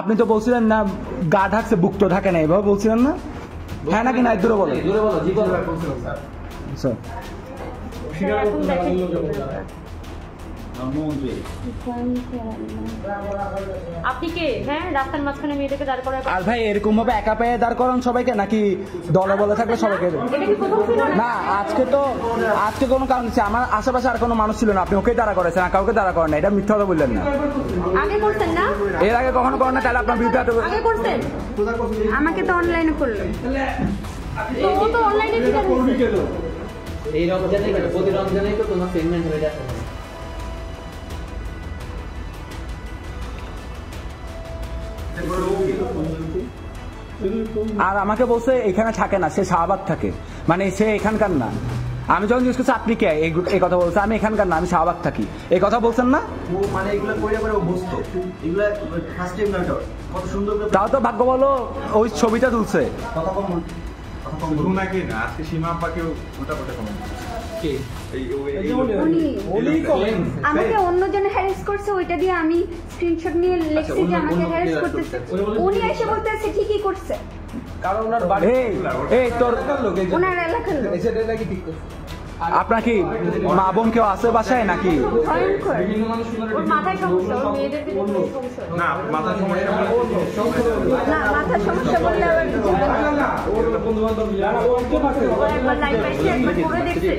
আপনি তো বলছিলেন না গা ঢাকছে বুক তো ঢাকে না, এভাবে বলছিলেন না? হ্যাঁ নাকি না? দূরে বলো। আপনি কে? হ্যাঁ, রাস্তার মাঝখানে মেয়েদেরকে দাঁড় করার। আর ভাই এরকম ভাবে একা পেয়ে দাঁড় করান সবাইকে নাকি দলে বলে থাকলে সবাইকে? না, আজকে কোনো কারণ ছিল, আমার আশেপাশে আর কোনো মানুষ ছিল না, আপনি ওকে দাঁড়া করেছেন আর কাউকে দাঁড়া করেন না, এটা মিথ্যা কথা বললেন না। আগে করতেন না? এর আগে কখনো করেন না, তাহলে আপনার বিরুদ্ধে আগে করতেন। আমাকে তো অনলাইনে করলেন, তো ও তো অনলাইনে ঠিক আছে। এই রমজানে প্রতি রমজানেই তো তোমার পেমেন্ট হয়ে যাচ্ছে। আর আমাকে বলছে এখানে থাকে না, সে শাহবাগ থাকে, মানে সে এখানকার না। আমি যখন জিজ্ঞেস করছি আপনি কে, এই কথা বলছে আমি এখানকার না, আমি শাহবাগ থাকি, এই কথা বলছেন না? মানে এগুলো করে করে অভ্যস্ত, এগুলো ফার্স্ট টাইম না, কত সুন্দর করে। তাও তো ভাগ্য বলো ওই ছবিটা তুলছে। কথা কম নাকি না, আজকে সীমা আপাকেও মোটামুটি কমেন্ট আমাকে অন্যজনে হ্যারাস করছে, ওইটা দিয়ে আমি স্ক্রিনশট নিয়ে লিখছি যে আমাকে হ্যারাস করতেছে। উনি এসে বলতেছে ঠিকই করছে, কারণ ওনার বাড়ি এই তোর ওনার এলাকার লোক। এসে নাকি ঠিক করছে। আপনার কি মা বোন কেউ আছে বাসায় নাকি? ভয়ঙ্কর। ওর মাথায় সমস্যা, ওর মেয়েদেরকে সমস্যা না, মাথার সমস্যা না, মাথার সমস্যা বললে আবার কিছু বলবে না। ওর একবার লাইভ আসছে, একবার করে দেখছে।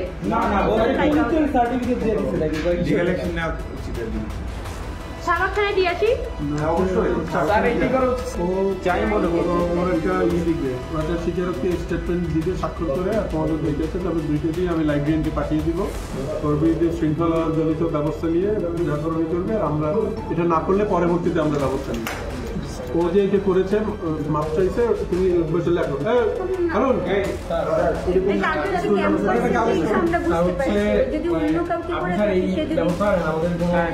সার্টিফিকেট দিয়ে দিচ্ছে নাকি? ইলেকশন নেওয়া উচিত। শাহবাগখানে দিয়ে আসি। অবশ্যই স্যার এইটি করো, ও চাই মনে করো ওর একটা লিখবে, ওটা স্বীকারোক্তি স্টেটমেন্ট দিতে স্বাক্ষর করে তোমাদের দেখেছে, তবে দুইটা দিয়ে আমি লাইব্রেরিতে পাঠিয়ে দিব। ওর বিরুদ্ধে শৃঙ্খলা জনিত ব্যবস্থা নিয়ে ঝাঁকড়ানি করবে। আমরা এটা না করলে পরবর্তীতে আমরা ব্যবস্থা নিই। ও যে এটা করেছে, মাপ চাইছে, তুমি বসে লেখো। কারণ যদি অন্য কাউকে করে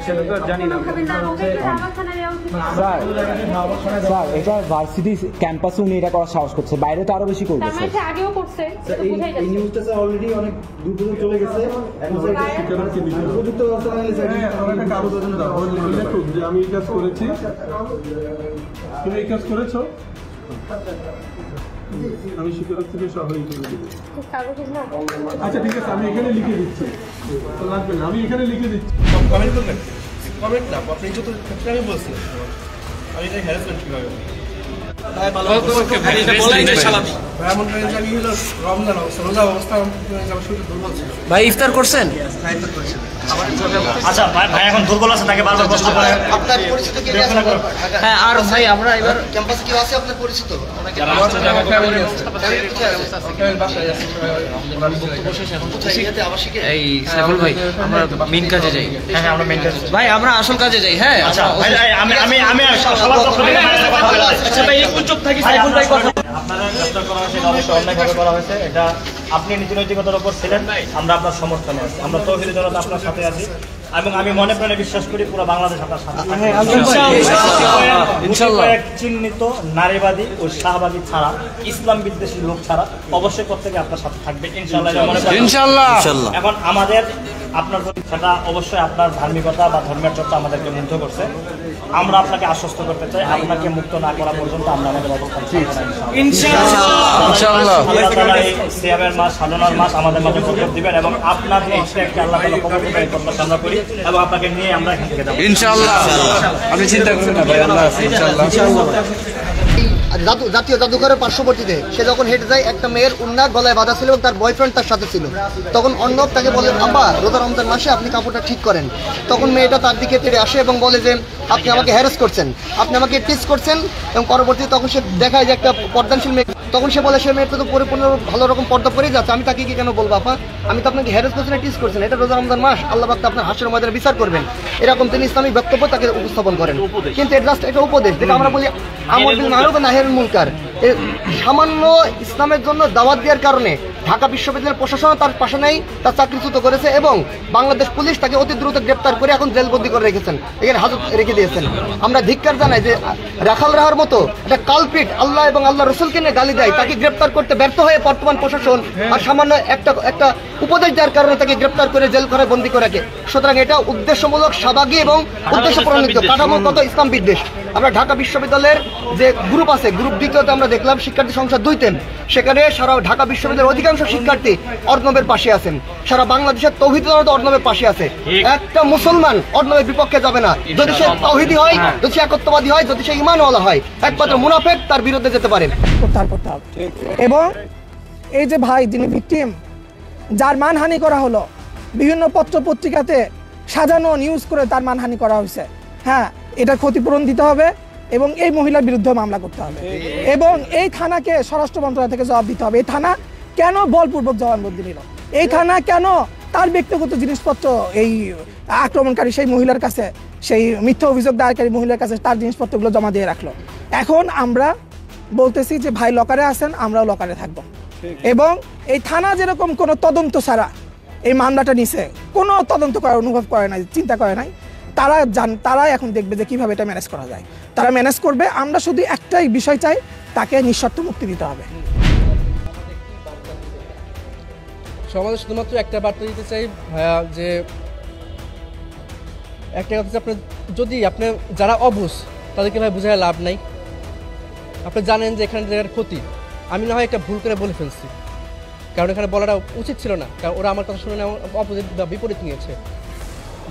সেটা তো জানি না। স্যার এটা ভার্সিটি ক্যাম্পাসে উনি এটা করার সাহস করছে, বাইরে তো আরো বেশি করবে। তার মানে আগেও করছে, বুঝাই এই যাচ্ছে। নিউজটা স্যার অলরেডি অনেক দূর পর্যন্ত চলে গেছে। এখন স্বীকারোক্তি দিতে হবে। উপযুক্ত ব্যবস্থা না নিলে স্যার একটা কাগজ দাও, লেখুক যে আমি এই কাজ করেছি। তুমি এই কাজ করেছো, আমি স্বীকারোক্তিকে সহই করে দিচ্ছি। আচ্ছা ঠিক আছে, আমি এখানে লিখে দিচ্ছি, লাগবে না, আমি এখানে লিখে দিচ্ছি। কমেন্ট করবেন, কমেন্ট না, আপনি যত ক্ষেত্রে আমি বলছি আমি এটা হ্যারাসমেন্ট কিভাবে ভাই ইফতার করছেন? আচ্ছা ভাই এখন দুর্বল আছে, তাকে বারবার কষ্ট করে। আপনার পরিচিত কি আছে? হ্যাঁ, আর ভাই আমরা এবার ক্যাম্পাসে কি আছে আপনার পরিচিত? এই সাইফুল ভাই, আমরা মেইন কাজে যাই। হ্যাঁ আমরা মেইন কাজে ভাই, আমরা আসল কাজে যাই। হ্যাঁ আচ্ছা ভাই, আমি সবার পক্ষ থেকে আচ্ছা ভাই একটু চুপ থাকি। সাইফুল ভাই কথা আপনারা গ্রেফতার করা হয়েছে, অবশ্যই অন্যায়ভাবে করা হয়েছে। এটা আপনি নীতিনৈতিকতার উপর ছিলেন, আমরা আপনার সমর্থনে আছি, আমরা তৌহিদি জনতা আপনার সাথে আছি, এবং আমি মনে প্রাণে বিশ্বাস করি পুরো বাংলাদেশ আপনার সাথে ইনশাআল্লাহ। চিহ্নিত নারীবাদী ও শাহবাদী ছাড়া, ইসলাম বিদ্বেষী লোক ছাড়া অবশ্যই প্রত্যেকে আপনার সাথে থাকবে ইনশাআল্লাহ। এখন আমাদের আপনার সেটা অবশ্যই আপনার ধার্মিকতা বা ধর্মের চর্চা আমাদেরকে মুগ্ধ করছে। আমরা আপনাকে আশ্বস্ত করতে চাই, আপনাকে মুক্ত না করা পর্যন্ত আমরা আমাদের অবস্থান ইনশাআল্লাহ। সিয়ামের মাস, সাধনার মাস আমাদের মাঝে প্রকট দিবেন, এবং আপনার এই ইচ্ছাকে আল্লাহ তাআলা কবুল করে প্রত্যাশা আমরা করি, এবং আপনাকে নিয়ে আমরা এখান থেকে যাব ইনশাআল্লাহ। আপনি চিন্তা করুন না ভাই, আল্লাহ ইনশাআল্লাহ। জাতীয় জাদুঘরের পার্শ্ববর্তীতে সে যখন হেঁটে যায়, একটা মেয়ের উন্নার গলায় বাঁধা ছিল এবং তার বয়ফ্রেন্ড তার সাথে ছিল। তখন অর্ণব তাকে বলে, আব্বা রোজা রমজান মাসে আপনি কাপড়টা ঠিক করেন। তখন মেয়েটা তার দিকে তেড়ে আসে এবং বলে যে আপনি আমাকে হ্যারাস করছেন, আপনি আমাকে টিজ করছেন। এবং পরবর্তীতে তখন সে দেখায় যে একটা পর্দানশীল মেয়ে। তখন সে বলে, সে মেয়েটা তো পরিপূর্ণ ভালো রকম পর্দা করেই যাচ্ছে, আমি তাকে কি কেন বলবো আপা? আমি তো আপনাকে হ্যারাস করছেন, টিজ করছেন, এটা রোজা রমজান মাস, আল্লাহ পাক আপনার হাসরের ময়দানে বিচার করবেন। এরকম তিনি ইসলামিক বক্তব্য তাকে উপস্থাপন করেন। কিন্তু এটা জাস্ট একটা উপদেশ, যেটা আমরা বলি আমর বিল মারুফ ওয়া নাহি আনিল মুনকার। সামান্য ইসলামের জন্য দাওয়াত দেওয়ার কারণে ঢাকা বিশ্ববিদ্যালয়ের প্রশাসন তার পাশে নেই, তার চাকরিচ্যুত করেছে, এবং বাংলাদেশ পুলিশ তাকে অতি দ্রুত গ্রেপ্তার করে এখন জেলবন্দি করে রেখেছেন, এখানে হাজত রেখে দিয়েছেন। আমরা ধিক্কার জানাই যে রাখাল রাহার মতো একটা কালপিট আল্লাহ এবং আল্লাহ রসুলকে নিয়ে গালি দেয়, তাকে গ্রেপ্তার করতে ব্যর্থ হয়ে বর্তমান প্রশাসন আর সামান্য একটা উপদেশ দেওয়ার কারণে তাকে গ্রেপ্তার করে জেল ঘরে বন্দী করে রাখে। সুতরাং এটা উদ্দেশ্যমূলক, শাহবাগী এবং উদ্দেশ্য প্রণোদিত কাঠামোগত ইসলাম বিদ্বেষ। আমরা ঢাকা বিশ্ববিদ্যালয়ের যে গ্রুপ আছে, গ্রুপ দ্বিতীয়তে আমরা দেখলাম শিক্ষার্থী সংখ্যা 2 সেখানে সারা ঢাকা বিশ্ববিদ্যালয়ের অধিকাংশ শিক্ষার্থী অর্ণবের পাশে আছেন, সারা বাংলাদেশের তৌহিদি জনতা অর্ণবের পাশে আছে। একটা মুসলমান অর্ণবের বিপক্ষে যাবে না, যদি সে তৌহিদি হয়, যদি সে একত্ববাদী হয়, যদি সে ঈমানওয়ালা হয়। একমাত্র মুনাফিক তার বিরুদ্ধে যেতে পারে। করতে হবে। এবং এই যে ভাই যিনি ভিকটিম, যার মানহানি করা হলো, বিভিন্ন পত্র পত্রিকাতে সাজানো নিউজ করে তার মানহানি করা হয়েছে, হ্যাঁ, এটা ক্ষতিপূরণ দিতে হবে এবং এই মহিলার বিরুদ্ধে মামলা করতে হবে এবং এই থানাকে স্বরাষ্ট্র মন্ত্রণালয় থেকে জবাব দিতে হবে। এই থানা কেন বলপূর্বক জবানবন্দি নিল? এই থানা কেন তার ব্যক্তিগত জিনিসপত্র এই আক্রমণকারী সেই মহিলার কাছে, সেই মিথ্যা অভিযোগ দায়েরকারী মহিলার কাছে তার জিনিসপত্রগুলো জমা দিয়ে রাখলো? এখন আমরা বলতেছি যে ভাই লকারে আছেন, আমরাও লকারে থাকবো এবং এই থানা যেরকম কোনো তদন্ত ছাড়া এই মামলাটা নিছে, কোনো তদন্ত করার অনুভব করে নাই, চিন্তা করে নাই, তারা এখন দেখবে যে কিভাবে এটা ম্যানেজ করা যায়, তারা ম্যানেজ করবে। আমরা শুধু একটাই বিষয় চাই, তাকে নিঃশর্ত মুক্তি দিতে হবে। সমাজে শুধুমাত্র একটা বার্তা দিতে চাই ভাইয়া, যে একটা কথা, আপনি যদি আপনি যারা অবুঝ তাদেরকে ভাই বুঝায় লাভ নাই। আপনি জানেন যে এখানে জায়গার ক্ষতি, আমি না হয় একটা ভুল করে বলে ফেলছি, কারণ এখানে বলাটা উচিত ছিল না, কারণ ওরা আমার কথা শুনে না, অপোজিট বা বিপরীত নিয়েছে।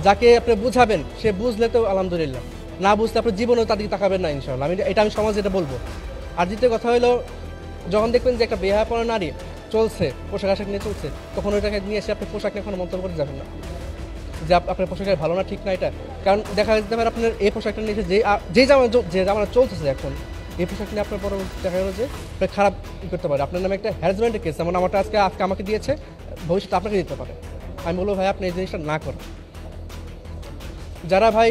যাকে আপনি বুঝাবেন সে বুঝলে তো আলহামদুলিল্লাহ, না বুঝলে আপনি জীবনেও তাদেরকে তাকাবেন না ইনশাআল্লাহ। আমি সমাজে এটা বলবো। আর দ্বিতীয় কথা হলো, যখন দেখবেন যে একটা বেহায়াপনা নারী চলছে, পোশাক আশাক নিয়ে চলছে, তখন ওইটাকে নিয়ে এসে আপনি পোশাক নিয়ে এখন মন্তব্য করে যাবেন না যে আপনার পোশাকের ভালো না, ঠিক না। এটা কারণ দেখা যেতে পারে আপনার এই পোশাকটা নিয়ে এসে যে জামানা চলতেছে এখন, এই পোশাক নিয়ে আপনার পরবর্তী দেখা গেলো যে খারাপ করতে পারে, আপনার নামে একটা হ্যারাসমেন্টের কেস, যেমন আমারটা আজকে আমাকে দিয়েছে, ভবিষ্যতে আপনাকে দিতে পারে। আমি বলবো ভাই আপনি এই জিনিসটা না করেন। যারা ভাই,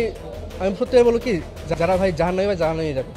আমি সত্যি বলো কি, যারা ভাই জাহান্নামে যাবে,